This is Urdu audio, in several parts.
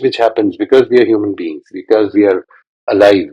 which happens because we are human beings, because we are alive।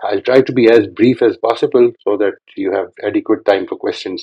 I'll try to be as brief as possible so that you have adequate time for questions।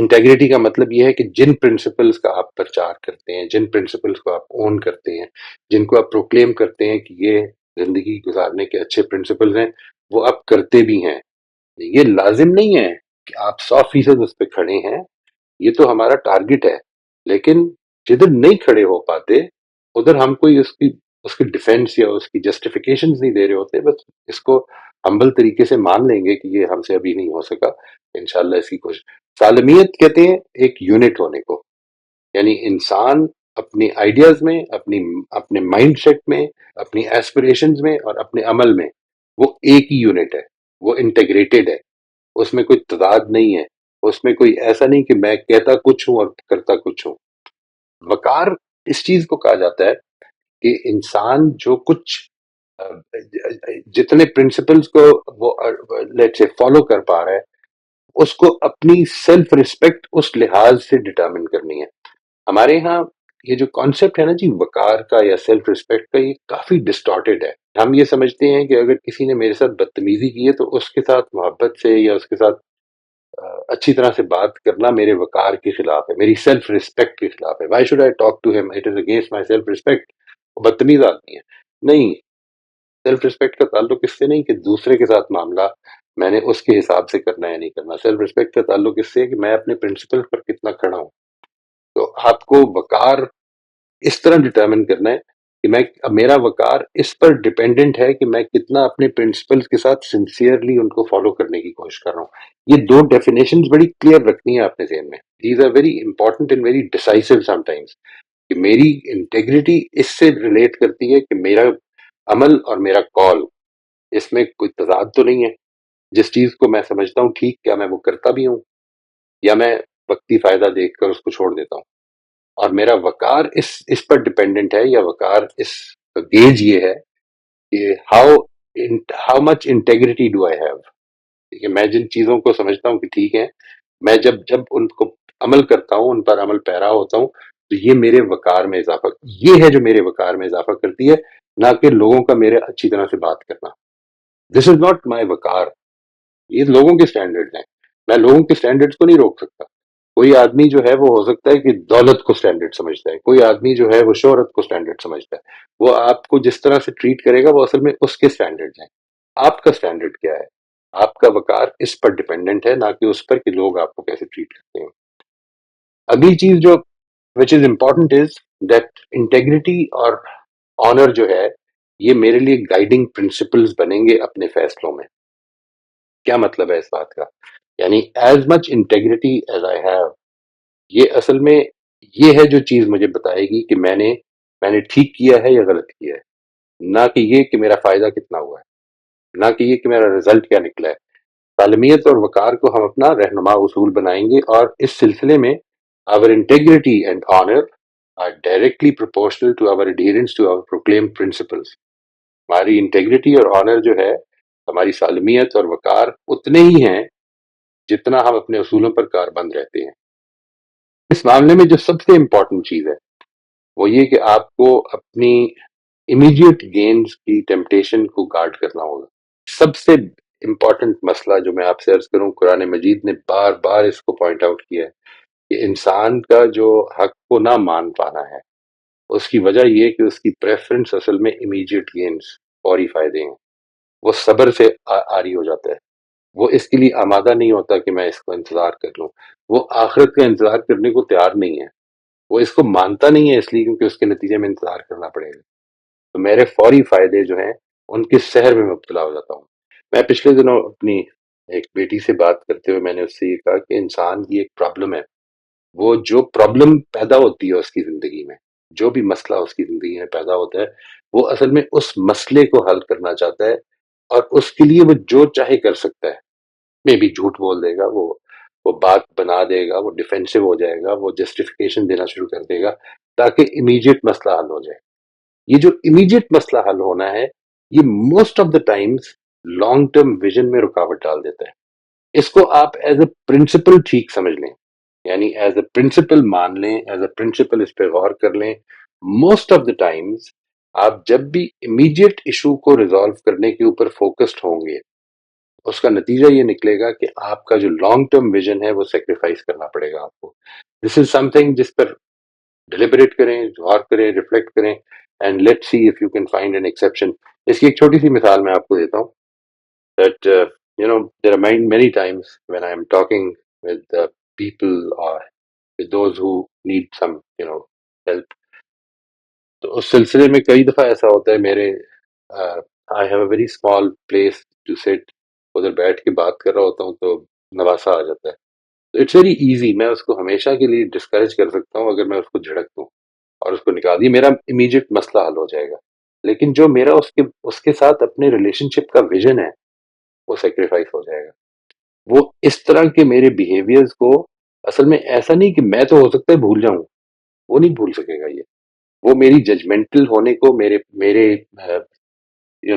Integrity کا مطلب یہ ہے کہ جن پرنسپلز کا آپ پرچار کرتے ہیں، جن پرنسپلز کو آپ اون کرتے ہیں، جن کو آپ پروکلیم کرتے ہیں کہ یہ زندگی گزارنے کے اچھے پرنسپلز ہیں، وہ آپ کرتے بھی ہیں. یہ لازم نہیں ہے کہ آپ 100% اس پہ کھڑے ہیں، یہ تو ہمارا ٹارگٹ ہے، لیکن جدھر نہیں کھڑے ہو پاتے ادھر ہم کوئی اس کی ڈیفینس یا اس کی جسٹیفیکیشن نہیں دے رہے ہوتے، بس اس کو ہمبل طریقے سے مان لیں گے کہ یہ ہم سے ابھی نہیں ہو سکا، انشاءاللہ اس کی کوشش. سالمیت کہتے ہیں ایک یونٹ ہونے کو، یعنی انسان اپنی آئیڈیاز میں، اپنے مائنڈ سیٹ میں، اپنی ایسپریشنز میں اور اپنے عمل میں وہ ایک ہی یونٹ ہے، وہ انٹیگریٹڈ ہے، اس میں کوئی تضاد نہیں ہے، اس میں کوئی ایسا نہیں کہ میں کہتا کچھ ہوں اور کرتا کچھ ہوں. وقار اس چیز کو کہا جاتا ہے کہ انسان جو کچھ جتنے پرنسپلز کو وہ لیٹ سے فالو کر پا رہا ہے، اس کو اپنی سیلف ریسپیکٹ اس لحاظ سے ڈٹرمن کرنی ہے. ہمارے ہاں یہ جو کانسیپٹ ہے نا جی وقار کا یا سیلف ریسپیکٹ کا، یہ کافی ڈسٹارٹیڈ ہے. ہم یہ سمجھتے ہیں کہ اگر کسی نے میرے ساتھ بدتمیزی کی ہے تو اس کے ساتھ محبت سے یا اس کے ساتھ اچھی طرح سے بات کرنا میرے وقار کے خلاف ہے، میری سیلف ریسپیکٹ کے خلاف ہے. Why should I talk to ہم، it is against my self respect. وہ بدتمیز آدمی ہے. نہیں، سیلف ریسپیکٹ کا تعلق اس سے نہیں کہ دوسرے کے ساتھ معاملہ میں نے اس کے حساب سے کرنا یا نہیں کرنا. سیلف ریسپیکٹ کا تعلق اس سے ہے کہ میں اپنے پرنسپل پر کتنا کھڑا ہوں. تو آپ کو وقار اس طرح ڈٹرمن کرنا ہے کہ میرا وقار اس پر ڈیپینڈنٹ ہے کہ میں کتنا اپنے پرنسپلز کے ساتھ سنسیئرلی ان کو فالو کرنے کی کوشش کر رہا ہوں. یہ دو ڈیفینیشنز بڑی کلیئر رکھنی ہے اپنے ذہن میں. These are very important and very decisive some times. کہ میری انٹیگریٹی اس سے ریلیٹ کرتی ہے کہ میرا عمل اور میرا کال، اس میں کوئی تضاد تو نہیں ہے. جس چیز کو میں سمجھتا ہوں ٹھیک، کیا میں وہ کرتا بھی ہوں یا میں وقتی فائدہ دیکھ کر اس کو چھوڑ دیتا ہوں. اور میرا وقار اس پر ڈیپینڈنٹ ہے، یا وقار اس گیج یہ ہے کہ how much integrity do I have. کہ میں جن چیزوں کو سمجھتا ہوں کہ ٹھیک ہے، میں جب ان کو عمل کرتا ہوں، ان پر عمل پیرا ہوتا ہوں، تو یہ میرے وقار میں اضافہ، یہ ہے جو میرے وقار میں اضافہ کرتی ہے، نہ کہ لوگوں کا میرے اچھی طرح سے بات کرنا. دس از ناٹ مائی وقار. یہ لوگوں کے سٹینڈرڈ ہیں، میں لوگوں کے سٹینڈرڈ کو نہیں روک سکتا. کوئی آدمی جو ہے وہ ہو سکتا ہے کہ دولت کو سٹینڈرڈ سمجھتا ہے، کوئی آدمی جو ہے وہ شہرت کو سٹینڈرڈ سمجھتا ہے. وہ آپ کو جس طرح سے ٹریٹ کرے گا وہ اصل میں اس کے سٹینڈرڈ ہیں. آپ کا سٹینڈرڈ کیا ہے؟ آپ کا وقار اس پر ڈیپینڈنٹ ہے، نہ کہ اس پر کہ لوگ آپ کو کیسے ٹریٹ کرتے ہیں. اگلی چیز جو which is important is that integrity اور آنر جو ہے یہ میرے لیے گائیڈنگ پرنسپلز بنیں گے اپنے فیصلوں میں. کیا مطلب ہے اس بات کا؟ یعنی as much integrity as I have, یہ اصل میں یہ ہے جو چیز مجھے بتائے گی کہ میں نے ٹھیک کیا ہے یا غلط کیا ہے. نہ کہ یہ کہ میرا فائدہ کتنا ہوا ہے، نہ کہ یہ کہ میرا رزلٹ کیا نکلا ہے. سالمیت اور وقار کو ہم اپنا رہنما اصول بنائیں گے، اور اس سلسلے میں our integrity and honor are directly proportional to our adherence to our proclaimed principles. ہماری انٹیگریٹی اور آنر جو ہے، ہماری سالمیت اور وقار اتنے ہی ہیں جتنا ہم اپنے اصولوں پر کاربند رہتے ہیں. اس معاملے میں جو سب سے امپورٹنٹ چیز ہے وہ یہ کہ آپ کو اپنی امیڈیٹ گینز کی ٹیمپٹیشن کو گارڈ کرنا ہوگا. سب سے امپورٹنٹ مسئلہ جو میں آپ سے عرض کروں، قرآن مجید نے بار بار اس کو پوائنٹ آؤٹ کیا ہے کہ انسان کا جو حق کو نہ مان پانا ہے، اس کی وجہ یہ کہ اس کی پریفرنس اصل میں امیڈیٹ گینز، فوری فائدے ہیں. وہ صبر سے آری ہو جاتا ہے، وہ اس کے لیے آمادہ نہیں ہوتا کہ میں اس کو انتظار کر لوں. وہ آخرت کا انتظار کرنے کو تیار نہیں ہے، وہ اس کو مانتا نہیں ہے اس لیے کیونکہ اس کے نتیجے میں انتظار کرنا پڑے گا. تو میرے فوری فائدے جو ہیں ان کے سحر میں مبتلا ہو جاتا ہوں. میں پچھلے دنوں اپنی ایک بیٹی سے بات کرتے ہوئے میں نے اس سے یہ کہا کہ انسان کی ایک پرابلم ہے، وہ جو پرابلم پیدا ہوتی ہے اس کی زندگی میں، جو بھی مسئلہ اس کی زندگی میں پیدا ہوتا ہے، وہ اصل میں اس مسئلے کو حل کرنا چاہتا ہے، اور اس کے لیے وہ جو چاہے کر سکتا ہے. میں بھی جھوٹ بول دے گا، وہ بات بنا دے گا، وہ ڈیفینسو ہو جائے گا، وہ جسٹیفیکیشن دینا شروع کر دے گا تاکہ امیڈیٹ مسئلہ حل ہو جائے. یہ جو امیڈیٹ مسئلہ حل ہونا ہے، یہ most of the times long term vision میں رکاوٹ ڈال دیتا ہے. اس کو آپ ایز اے پرنسپل ٹھیک سمجھ لیں، یعنی ایز اے پرنسپل مان لیں، ایز اے پرنسپل اس پہ غور کر لیں. موسٹ آف دا ٹائمز آپ جب بھی امیڈیٹ ایشو کو ریزالو کرنے کے اوپر فوکسڈ ہوں گے اس کا نتیجہ یہ نکلے گا کہ آپ کا جو لانگ ٹرم ویژن ہے وہ سیکریفائس کرنا پڑے گا آپ کو. دس از سم تھنگ جس پر ڈیلیبریٹ کریں، غور کریں، ریفلیکٹ کریں، and let see if you can find an exception. اس کی ایک چھوٹی سی مثال میں آپ کو دیتا ہوں. That there are many times when I am talking with people or with those who need some help. تو اس سلسلے میں کئی دفعہ ایسا ہوتا ہے میرے I have a very small place to sit, ادھر بیٹھ کے بات کر رہا ہوتا ہوں تو نواسا آ جاتا ہے. اٹس ویری ایزی، میں اس کو ہمیشہ کے لیے ڈسکریج کر سکتا ہوں اگر میں اس کو جھڑک دوں اور اس کو نکال دیا، میرا امیجیٹ مسئلہ حل ہو جائے گا. لیکن جو میرا اس کے ساتھ اپنے ریلیشن شپ کا ویژن ہے وہ سیکریفائس ہو جائے گا. وہ اس طرح کے میرے بیہیویئرز کو اصل میں ایسا نہیں کہ میں تو ہو سکتا ہے بھول جاؤں، وہ نہیں بھول سکے گا. یہ وہ میری ججمنٹل ہونے کو، میرے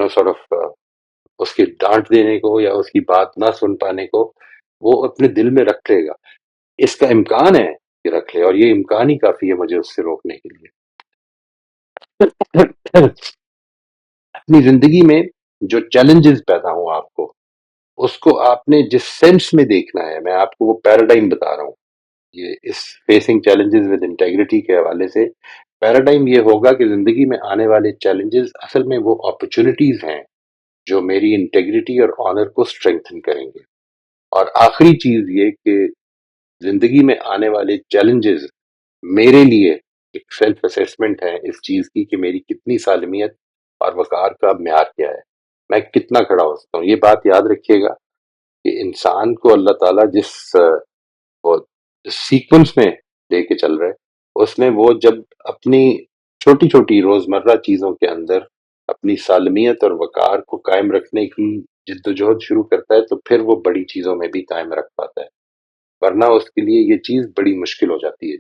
سارٹ آف اس کی ڈانٹ دینے کو یا اس کی بات نہ سن پانے کو وہ اپنے دل میں رکھ لے گا. اس کا امکان ہے کہ رکھ لے، اور یہ امکان ہی کافی ہے مجھے اس سے روکنے کے لیے. اپنی زندگی میں جو چیلنجز پیدا ہوں آپ کو، اس کو آپ نے جس سینس میں دیکھنا ہے، میں آپ کو وہ پیراڈائم بتا رہا ہوں. یہ اس فیسنگ چیلنجز ود انٹیگریٹی کے حوالے سے پیراڈائم یہ ہوگا کہ زندگی میں آنے والے چیلنجز اصل میں وہ اپرچونٹیز ہیں جو میری انٹیگریٹی اور آنر کو اسٹرینگتھن کریں گے. اور آخری چیز یہ کہ زندگی میں آنے والے چیلنجز میرے لیے ایک سیلف اسیسمنٹ ہے اس چیز کی کہ میری کتنی سالمیت اور وقار کا معیار کیا ہے، میں کتنا کھڑا ہو سکتا ہوں. یہ بات یاد رکھیے گا کہ انسان کو اللہ تعالیٰ جس وہ سیکوینس میں لے کے چل رہے، اس میں وہ جب اپنی چھوٹی چھوٹی روزمرہ چیزوں کے اندر اپنی سالمیت اور وقار کو قائم رکھنے کی جد و جہد شروع کرتا ہے تو پھر وہ بڑی چیزوں میں بھی قائم رکھ پاتا ہے، ورنہ اس کے لیے یہ چیز بڑی مشکل ہو جاتی ہے.